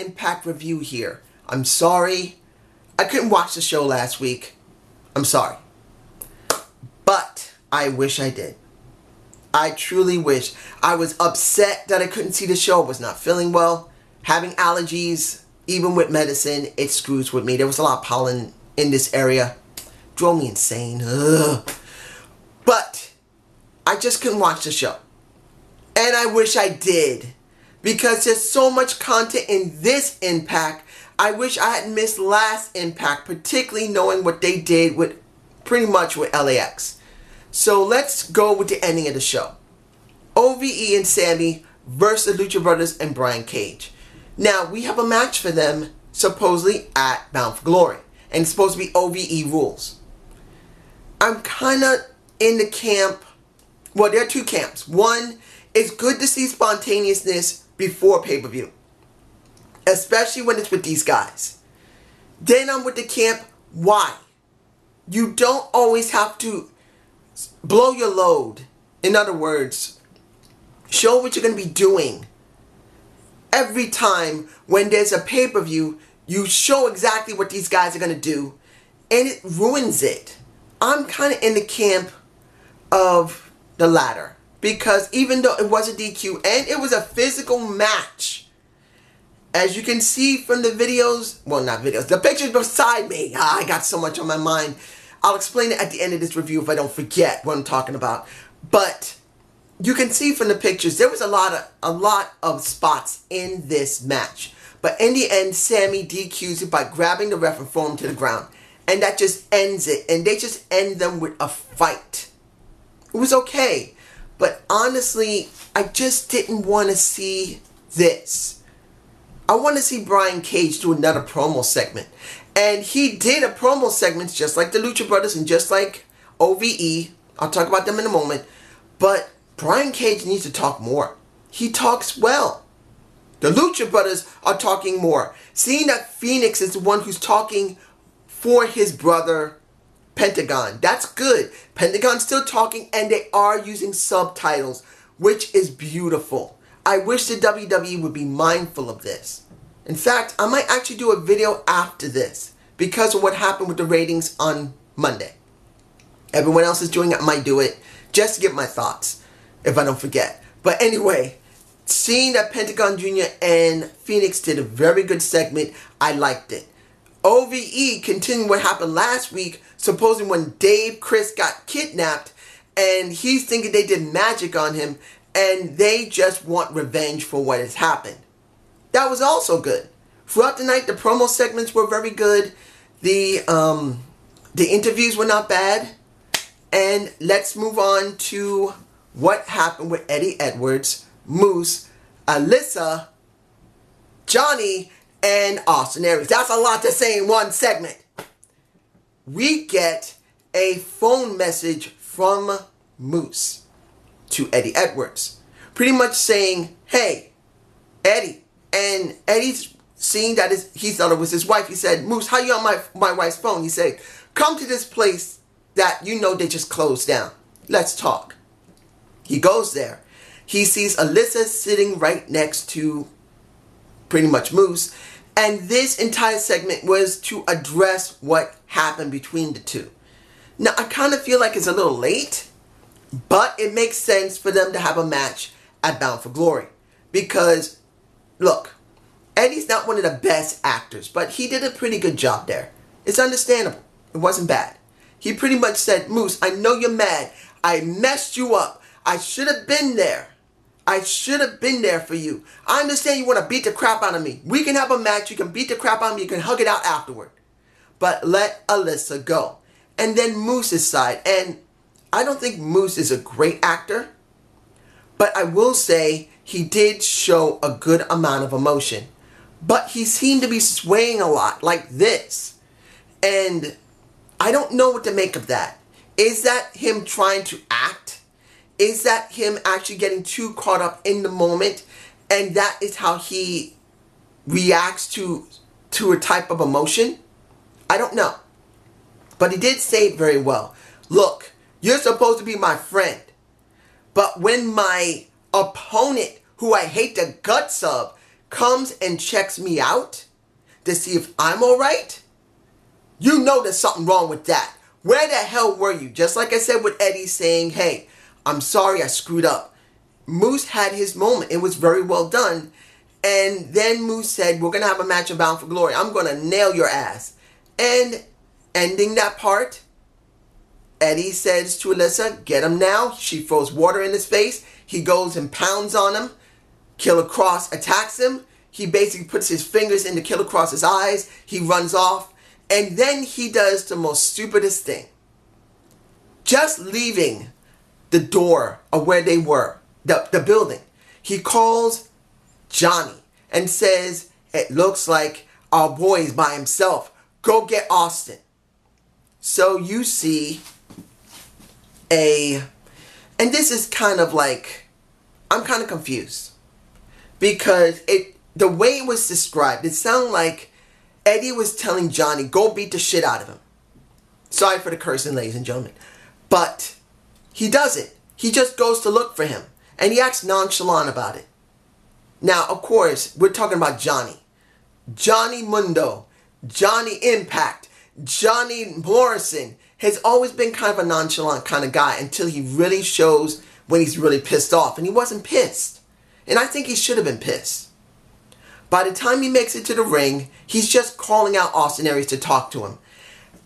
Impact review here. I'm sorry. I couldn't watch the show last week. I'm sorry. But I wish I did. I truly wish. I was upset that I couldn't see the show. I was not feeling well. Having allergies, even with medicine, it screws with me. There was a lot of pollen in this area. Drove me insane. Ugh. But I just couldn't watch the show. And I wish I did. Because there's so much content in this Impact. I wish I had missed last Impact, particularly knowing what they did with pretty much with LAX. So let's go with the ending of the show. OVE and Sammy versus the Lucha Brothers and Brian Cage. Now, we have a match for them, supposedly at Bound for Glory. And it's supposed to be OVE rules. I'm kind of in the camp. Well, there are two camps. One, it's good to see spontaneousness before pay-per-view. Especially when it's with these guys. Then I'm with the camp, why? You don't always have to blow your load. In other words, show what you're going to be doing. Every time when there's a pay-per-view, you show exactly what these guys are going to do. And it ruins it. I'm kind of in the camp of the latter. Because even though it was a DQ and it was a physical match, as you can see from the videos, well, not videos, the pictures beside me. I got so much on my mind. I'll explain it at the end of this review if I don't forget what I'm talking about. But you can see from the pictures, there was a lot of spots in this match. But in the end, Sammy DQs it by grabbing the ref and throwing him to the ground. And that just ends it. And they just end them with a fight. It was okay. But honestly, I just didn't want to see this. I want to see Brian Cage do another promo segment. And he did a promo segment just like the Lucha Brothers and just like OVE. I'll talk about them in a moment. But Brian Cage needs to talk more. He talks well. The Lucha Brothers are talking more. Seeing that Phoenix is the one who's talking for his brother Pentagon. That's good. Pentagon's still talking and they are using subtitles, which is beautiful. I wish the WWE would be mindful of this. In fact, I might actually do a video after this because of what happened with the ratings on Monday. Everyone else is doing it. I might do it just to get my thoughts if I don't forget. But anyway, seeing that Pentagon Jr. and Phoenix did a very good segment, I liked it. OVE continuing what happened last week, supposing when Dave Chris got kidnapped and he's thinking they did magic on him and they just want revenge for what has happened. That was also good. Throughout the night, the promo segments were very good. The interviews were not bad. And let's move on to what happened with Eddie Edwards, Moose, Alyssa, Johnny, and Austin Aries. That's a lot to say in one segment. We get a phone message from Moose to Eddie Edwards. Pretty much saying, hey, Eddie. And Eddie's seeing that he thought it was his wife. He said, Moose, how you on my wife's phone? He said, come to this place that you know they just closed down. Let's talk. He goes there. He sees Alyssa sitting right next to pretty much Moose. And this entire segment was to address what happened between the two. Now, I kind of feel like it's a little late, but it makes sense for them to have a match at Bound for Glory. Because, look, Eddie's not one of the best actors, but he did a pretty good job there. It's understandable. It wasn't bad. He pretty much said, Moose, I know you're mad. I messed you up. I should have been there. I should have been there for you. I understand you want to beat the crap out of me. We can have a match. You can beat the crap out of me. You can hug it out afterward. But let Alyssa go. And then Moose's side. And I don't think Moose is a great actor. But I will say he did show a good amount of emotion. But he seemed to be swaying a lot like this. And I don't know what to make of that. Is that him trying to act? Is that him actually getting too caught up in the moment? And that is how he reacts to a type of emotion? I don't know. But he did say it very well. Look, you're supposed to be my friend. But when my opponent, who I hate the guts of, comes and checks me out to see if I'm alright, you know there's something wrong with that. Where the hell were you? Just like I said with Eddie saying, hey, I'm sorry I screwed up. Moose had his moment. It was very well done. And then Moose said, we're going to have a match of Bound for Glory. I'm going to nail your ass. And ending that part, Eddie says to Alyssa, get him now. She throws water in his face. He goes and pounds on him. Killer Kross attacks him. He basically puts his fingers into Killer Kross's eyes. He runs off. And then he does the most stupidest thing. Just leaving the door of where they were, the building, he calls Johnny and says, it looks like our boy is by himself. Go get Austin. So you see and this is kind of like, I'm kind of confused. Because the way it was described, it sounded like Eddie was telling Johnny, go beat the shit out of him. Sorry for the cursing, ladies and gentlemen. But he doesn't. He just goes to look for him. And he acts nonchalant about it. Now, of course, we're talking about Johnny. Johnny Mundo. Johnny Impact. Johnny Morrison has always been kind of a nonchalant kind of guy until he really shows when he's really pissed off. And he wasn't pissed. And I think he should have been pissed. By the time he makes it to the ring, he's just calling out Austin Aries to talk to him.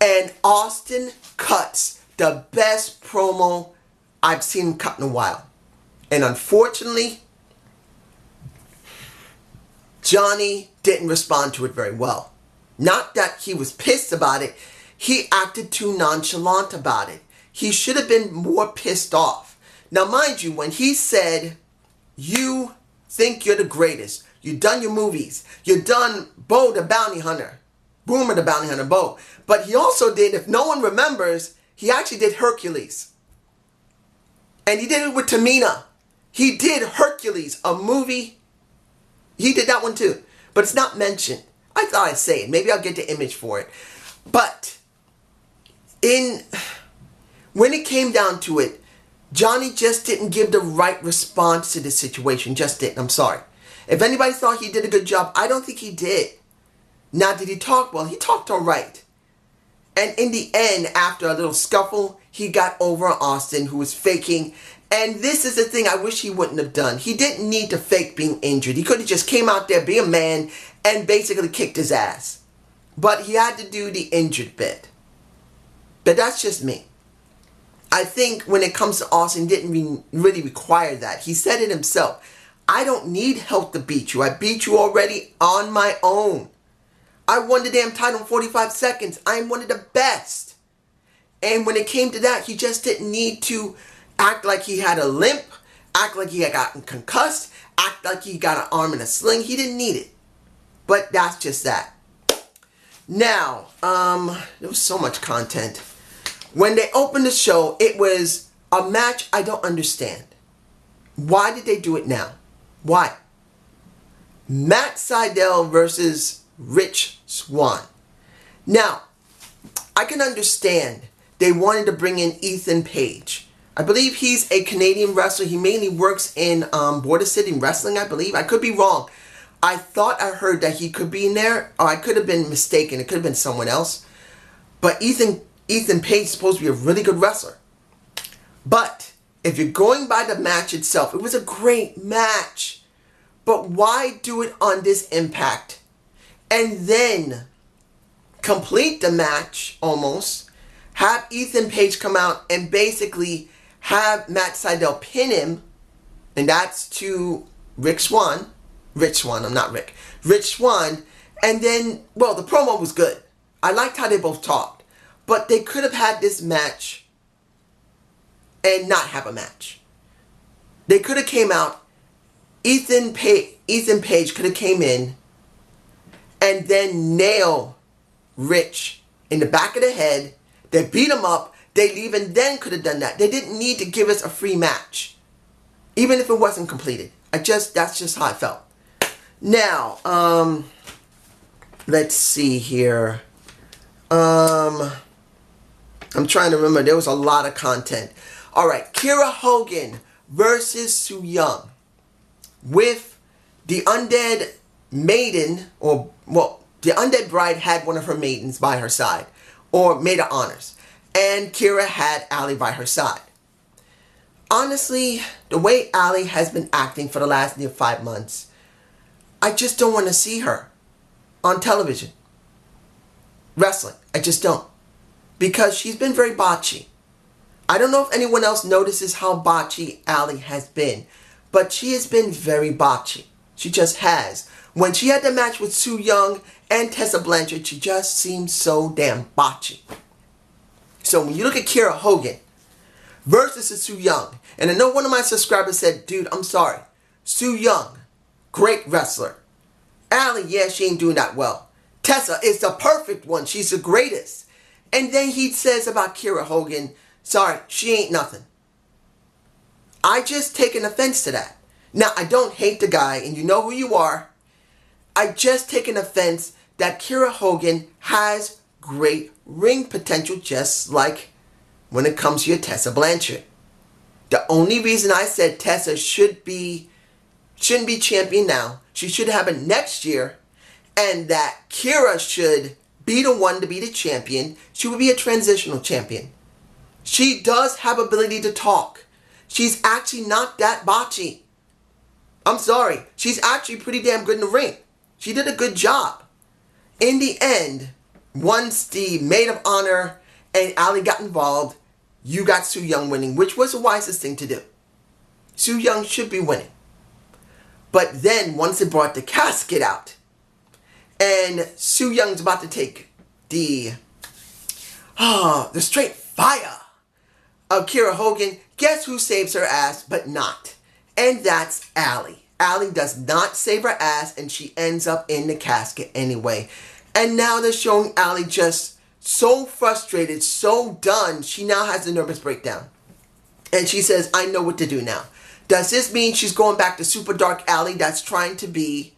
And Austin cuts the best promo I've seen him cut in a while. And unfortunately, Johnny didn't respond to it very well. Not that he was pissed about it. He acted too nonchalant about it. He should have been more pissed off. Now, mind you, when he said, you think you're the greatest. You've done your movies. You've done Bo the Bounty Hunter. Boomer the Bounty Hunter, Bo. But he also did, if no one remembers, he actually did Hercules. And he did it with Tamina. He did Hercules, a movie. He did that one too. But it's not mentioned. I thought I'd say it. Maybe I'll get the image for it. But when it came down to it, Johnny just didn't give the right response to the situation. Just didn't. I'm sorry. If anybody thought he did a good job, I don't think he did. Now, did he talk well? He talked all right. And in the end, after a little scuffle, he got over Austin, who was faking. And this is the thing I wish he wouldn't have done. He didn't need to fake being injured. He could have just came out there, be a man, and basically kicked his ass. But he had to do the injured bit. But that's just me. I think when it comes to Austin, he didn't really require that. He said it himself. I don't need help to beat you. I beat you already on my own. I won the damn title in 45 seconds. I am one of the best. And when it came to that, he just didn't need to act like he had a limp, act like he had gotten concussed, act like he got an arm in a sling. He didn't need it. But that's just that. Now, there was so much content. When they opened the show, it was a match I don't understand. Why did they do it now? Why? Matt Sydal versus Rich Swann. Now, I can understand they wanted to bring in Ethan Page. I believe he's a Canadian wrestler. He mainly works in Border City Wrestling, I believe. I could be wrong. I thought I heard that he could be in there, or I could have been mistaken. It could have been someone else. But Ethan Page is supposed to be a really good wrestler. But if you're going by the match itself, it was a great match. But why do it on this Impact? And then complete the match almost. Have Ethan Page come out and basically have Matt Sydal pin him. And that's to Rich Swann. I'm not Rick. Rich Swann. And then, well, the promo was good. I liked how they both talked. But they could have had this match and not have a match. They could have came out. Ethan Page could have came in and then nail Rich in the back of the head. They beat him up. They even then could have done that. They didn't need to give us a free match, even if it wasn't completed. That's just how I felt. Now, let's see here. I'm trying to remember. There was a lot of content. All right, Kiera Hogan versus Su Yung with the Undead maiden, or, well, the undead bride had one of her maidens by her side, or maid of honors, and Kira had Allie by her side. Honestly, the way Allie has been acting for the last near 5 months, I just don't want to see her on television. Wrestling, I just don't. Because she's been very botchy. I don't know if anyone else notices how botchy Allie has been, but she has been very botchy. She just has. When she had the match with Su Yung and Tessa Blanchard, she just seemed so damn botchy. So when you look at Kiera Hogan versus Su Yung, and I know one of my subscribers said, dude, I'm sorry. Su Yung, great wrestler. Allie, yeah, she ain't doing that well. Tessa is the perfect one. She's the greatest. And then he says about Kiera Hogan, sorry, she ain't nothing. I just take an offense to that. Now, I don't hate the guy, and you know who you are. I just take an offense that Kiera Hogan has great ring potential, just like when it comes to your Tessa Blanchard. The only reason I said Tessa shouldn't be champion now, she should have it next year, and that Kira should be the one to be the champion. She would be a transitional champion. She does have ability to talk. She's actually not that botchy. I'm sorry. She's actually pretty damn good in the ring. She did a good job. In the end, once the maid of honor and Allie got involved, you got Su Yung winning, which was the wisest thing to do. Su Yung should be winning. But then, once they brought the casket out, and Su Young's about to take the straight fire of Kiera Hogan, guess who saves her ass but not? And that's Allie. Allie does not save her ass, and she ends up in the casket anyway. And now they're showing Allie just so frustrated, so done, she now has a nervous breakdown. And she says, I know what to do now. Does this mean she's going back to Super Dark Allie that's trying to be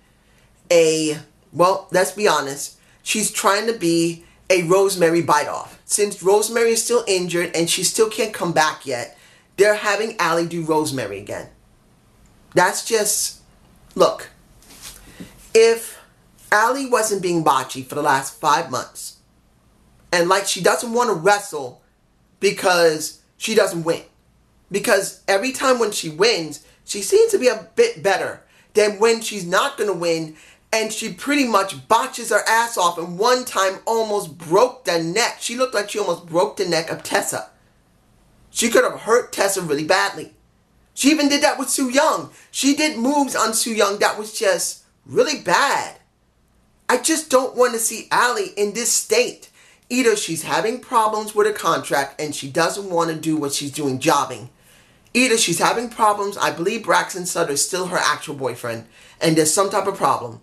well, let's be honest, she's trying to be a Rosemary bite-off. Since Rosemary is still injured and she still can't come back yet, they're having Allie do Rosemary again. That's just, look, if Allie wasn't being botchy for the last 5 months, and like she doesn't want to wrestle because she doesn't win, because every time when she wins, she seems to be a bit better than when she's not going to win, and she pretty much botches her ass off, and one time almost broke the neck. She looked like she almost broke the neck of Tessa. She could have hurt Tessa really badly. She even did that with Su Yung. She did moves on Su Yung that was just really bad. I just don't want to see Allie in this state. Either she's having problems with her contract and she doesn't want to do what she's doing jobbing. Either she's having problems, I believe Braxton Sutter is still her actual boyfriend, and there's some type of problem.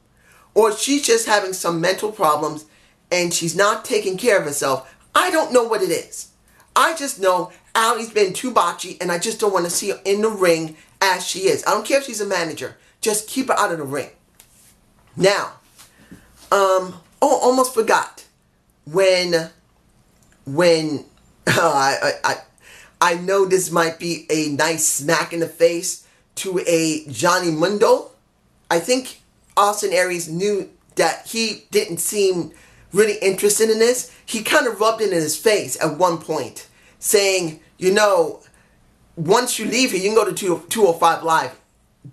Or she's just having some mental problems and she's not taking care of herself. I don't know what it is. I just know Allie's been too botchy, and I just don't want to see her in the ring as she is. I don't care if she's a manager. Just keep her out of the ring. Now, almost forgot. When I know this might be a nice smack in the face to a Johnny Mundo. I think Austin Aries knew that he didn't seem really interested in this. He kind of rubbed it in his face at one point, saying, you know, once you leave here, you can go to 205 Live,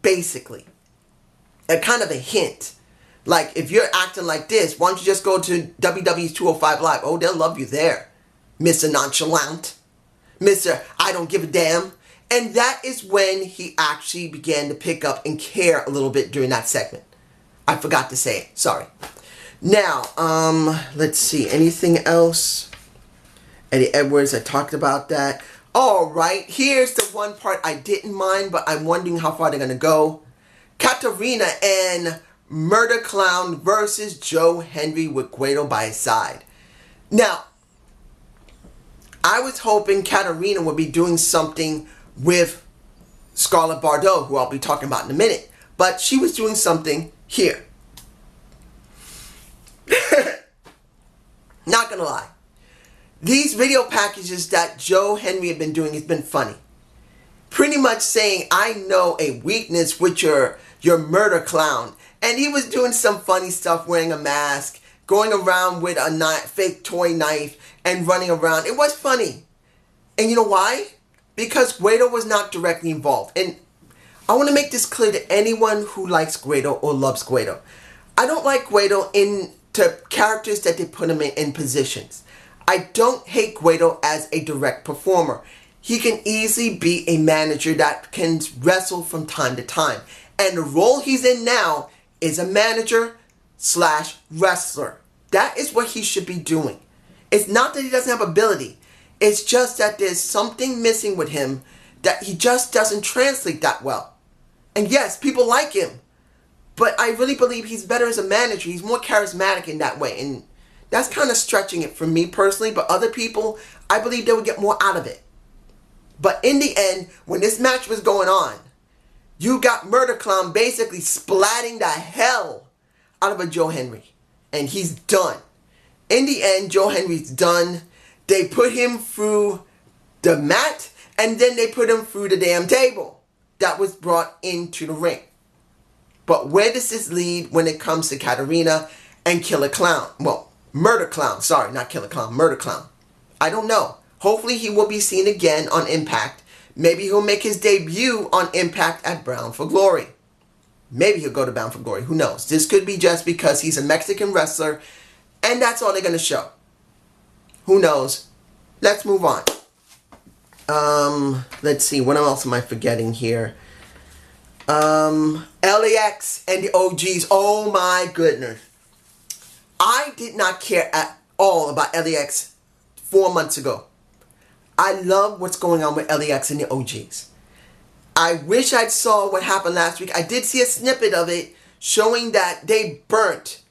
basically. A kind of a hint. Like, if you're acting like this, why don't you just go to WWE's 205 Live? Oh, they'll love you there, Mr. Nonchalant. Mr. I don't give a damn. And that is when he actually began to pick up and care a little bit during that segment. I forgot to say it. Sorry. Now, let's see. Anything else? Eddie Edwards, I talked about that. Alright, here's the one part I didn't mind, but I'm wondering how far they're going to go. Katarina and Murder Clown versus Joe Henry with Guido by his side. Now, I was hoping Katarina would be doing something with Scarlett Bordeaux, who I'll be talking about in a minute. But she was doing something here. Not gonna lie. These video packages that Joe Henry had been doing has been funny. Pretty much saying, I know a weakness with your your murder clown. And he was doing some funny stuff, wearing a mask, going around with a fake toy knife, and running around. It was funny. And you know why? Because Guido was not directly involved. And I want to make this clear to anyone who likes Guido or loves Guido. I don't like Guido into characters that they put him in positions. I don't hate Guido as a direct performer. He can easily be a manager that can wrestle from time to time. And the role he's in now is a manager / wrestler. That is what he should be doing. It's not that he doesn't have ability. It's just that there's something missing with him that he just doesn't translate that well. And yes, people like him. But I really believe he's better as a manager. He's more charismatic in that way. And that's kind of stretching it for me personally. But other people, I believe they would get more out of it. But in the end, when this match was going on, you got Murder Clown basically splatting the hell out of a Joe Henry. And he's done. In the end, Joe Henry's done. They put him through the mat. And then they put him through the damn table that was brought into the ring. But where does this lead when it comes to Katarina and Killer Clown? Well, Murder Clown. Sorry, not Killer Clown. Murder Clown. I don't know. Hopefully he will be seen again on Impact. Maybe he'll make his debut on Impact at Bound for Glory. Maybe he'll go to Bound for Glory. Who knows? This could be just because he's a Mexican wrestler and that's all they're going to show. Who knows? Let's move on. Let's see. What else am I forgetting here? LAX and the OGs. Oh my goodness. I did not care at all about LAX 4 months ago. I love what's going on with LAX and the OGs. I wish I saw what happened last week. I did see a snippet of it showing that they burnt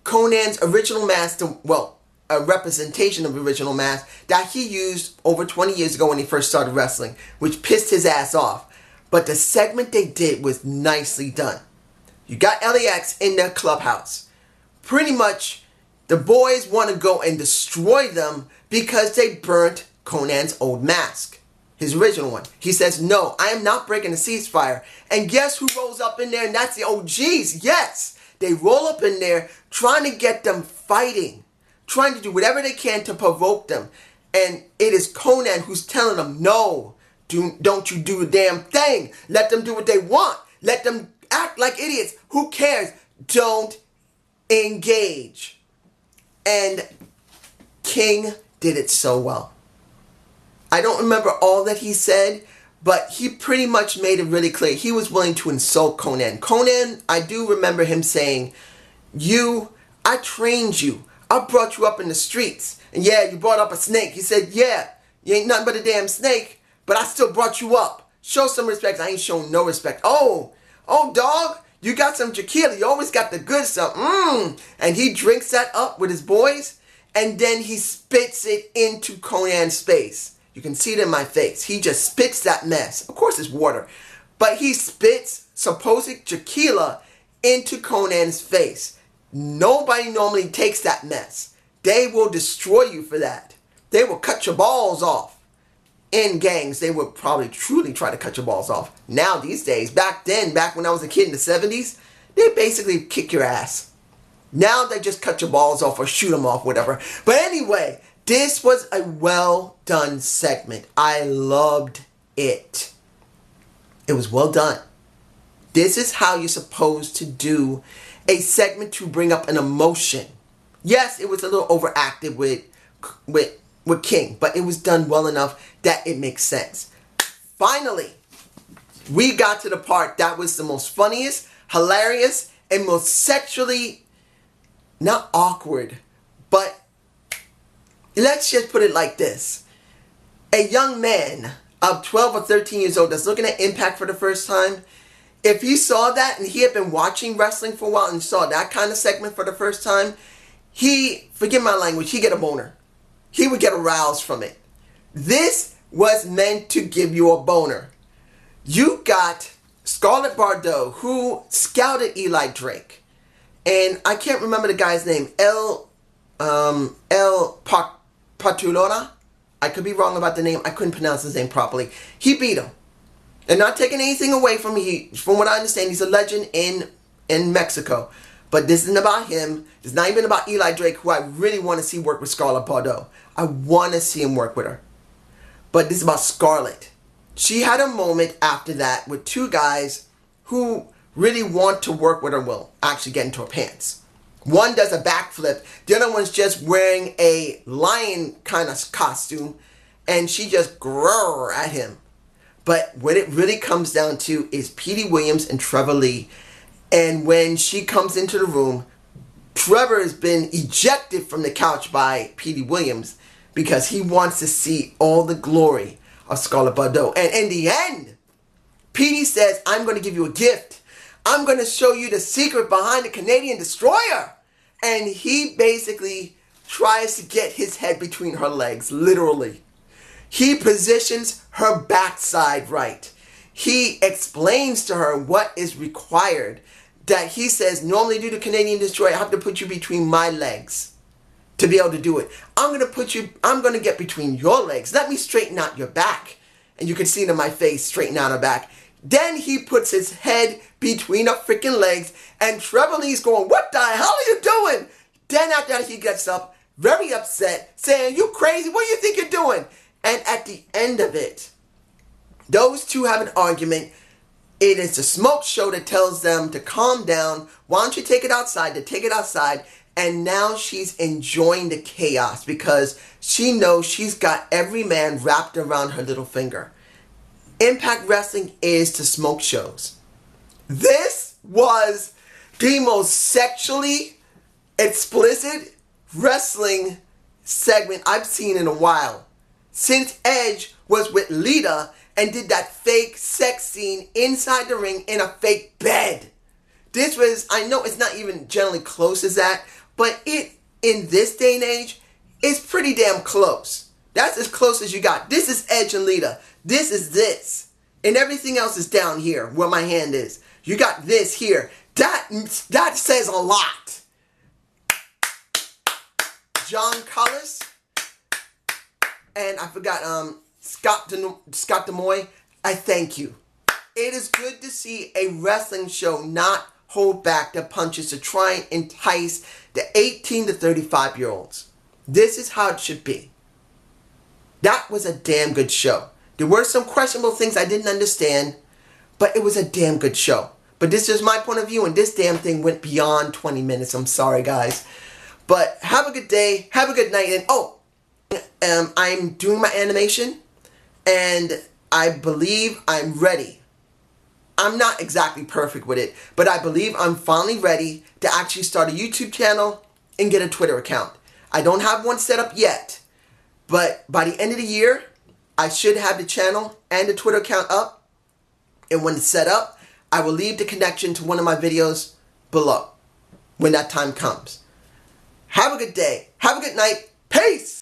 Konnan's original mask, well, a representation of the original mask that he used over 20 years ago when he first started wrestling, which pissed his ass off. But the segment they did was nicely done. You got LAX in their clubhouse. Pretty much, the boys want to go and destroy them because they burnt Konnan's old mask. His original one. He says, no, I am not breaking the ceasefire. And guess who rolls up in there? And that's the OGs. Yes, they roll up in there trying to get them fighting. Trying to do whatever they can to provoke them. And it is Konnan who's telling them, no, don't you do a damn thing. Let them do what they want. Let them act like idiots. Who cares? Don't engage. And King did it so well. I don't remember all that he said, but he pretty much made it really clear. He was willing to insult Konnan. Konnan, I do remember him saying, I trained you. I brought you up in the streets. And yeah, you brought up a snake. He said, yeah, you ain't nothing but a damn snake, but I still brought you up. Show some respect. I ain't showing no respect. Oh, dog, you got some tequila. You always got the good stuff. And he drinks that up with his boys, and then he spits it into Konnan's face. You can see it in my face. He just spits that mess. Of course, it's water. But he spits supposed tequila into Konnan's face. Nobody normally takes that mess. They will destroy you for that. They will cut your balls off. In gangs, they would probably truly try to cut your balls off. Now, these days, back when I was a kid in the 70s, they basically kick your ass. Now they just cut your balls off or shoot them off, whatever. But anyway, this was a well done segment. I loved it. It was well done. This is how you're supposed to do a segment to bring up an emotion. Yes, it was a little overacted with King, but it was done well enough that it makes sense. Finally, we got to the part that was the most funniest, hilarious, and most sexually, not awkward, but let's just put it like this. A young man of 12 or 13 years old that's looking at Impact for the first time, if he saw that and he had been watching wrestling for a while and saw that kind of segment for the first time, forgive my language, he'd get a boner. He would get aroused from it. This was meant to give you a boner. You got Scarlett Bordeaux, who scouted Eli Drake. And I can't remember the guy's name. El Patulona? I could be wrong about the name. I couldn't pronounce his name properly. He beat him. And not taking anything away from him. From what I understand, he's a legend in Mexico. But this isn't about him. It's not even about Eli Drake, who I really want to see work with Scarlett Bordeaux. I want to see him work with her. But this is about Scarlett. She had a moment after that with two guys who really want to work with her will actually get into her pants. One does a backflip. The other one's just wearing a lion kind of costume. And she just grrr at him. But what it really comes down to is Petey Williams and Trevor Lee. And when she comes into the room, Trevor has been ejected from the couch by Petey Williams because he wants to see all the glory of Scarlett Bordeaux. And in the end, Petey says, I'm going to give you a gift. I'm going to show you the secret behind the Canadian destroyer. And he basically tries to get his head between her legs, literally. He positions her backside right. He explains to her what is required. That he says, normally do the Canadian destroyer, I have to put you between my legs to be able to do it. I'm going to get between your legs. Let me straighten out your back. And you can see it in my face, straighten out her back. Then he puts his head between her freaking legs. And Trevor Lee's going, what the hell are you doing? Then after that, he gets up, very upset, saying, you crazy? What do you think you're doing? And at the end of it, those two have an argument. It is the smoke show that tells them to calm down. Why don't you take it outside? They take it outside. And now she's enjoying the chaos because she knows she's got every man wrapped around her little finger. Impact Wrestling is to smoke shows. This was the most sexually explicit wrestling segment I've seen in a while. Since Edge was with Lita and did that fake sex scene inside the ring in a fake bed. This was, I know it's not even generally close as that, but it, in this day and age, is pretty damn close. That's as close as you got. This is Edge and Lita. This is this. And everything else is down here, where my hand is. You got this here. That says a lot. John Cullis. And I forgot, Scott Demoy, I thank you. It is good to see a wrestling show not hold back the punches to try and entice the 18 to 35-year-olds. This is how it should be. That was a damn good show. There were some questionable things I didn't understand, but it was a damn good show. But this is my point of view, and this damn thing went beyond 20 minutes. I'm sorry, guys. But have a good day. Have a good night. And I'm doing my animation, and I believe I'm ready. I'm not exactly perfect with it, but I believe I'm finally ready to actually start a YouTube channel and get a Twitter account. I don't have one set up yet, but by the end of the year, I should have the channel and the Twitter account up. And when it's set up, I will leave the connection to one of my videos below when that time comes. Have a good day. Have a good night. Peace!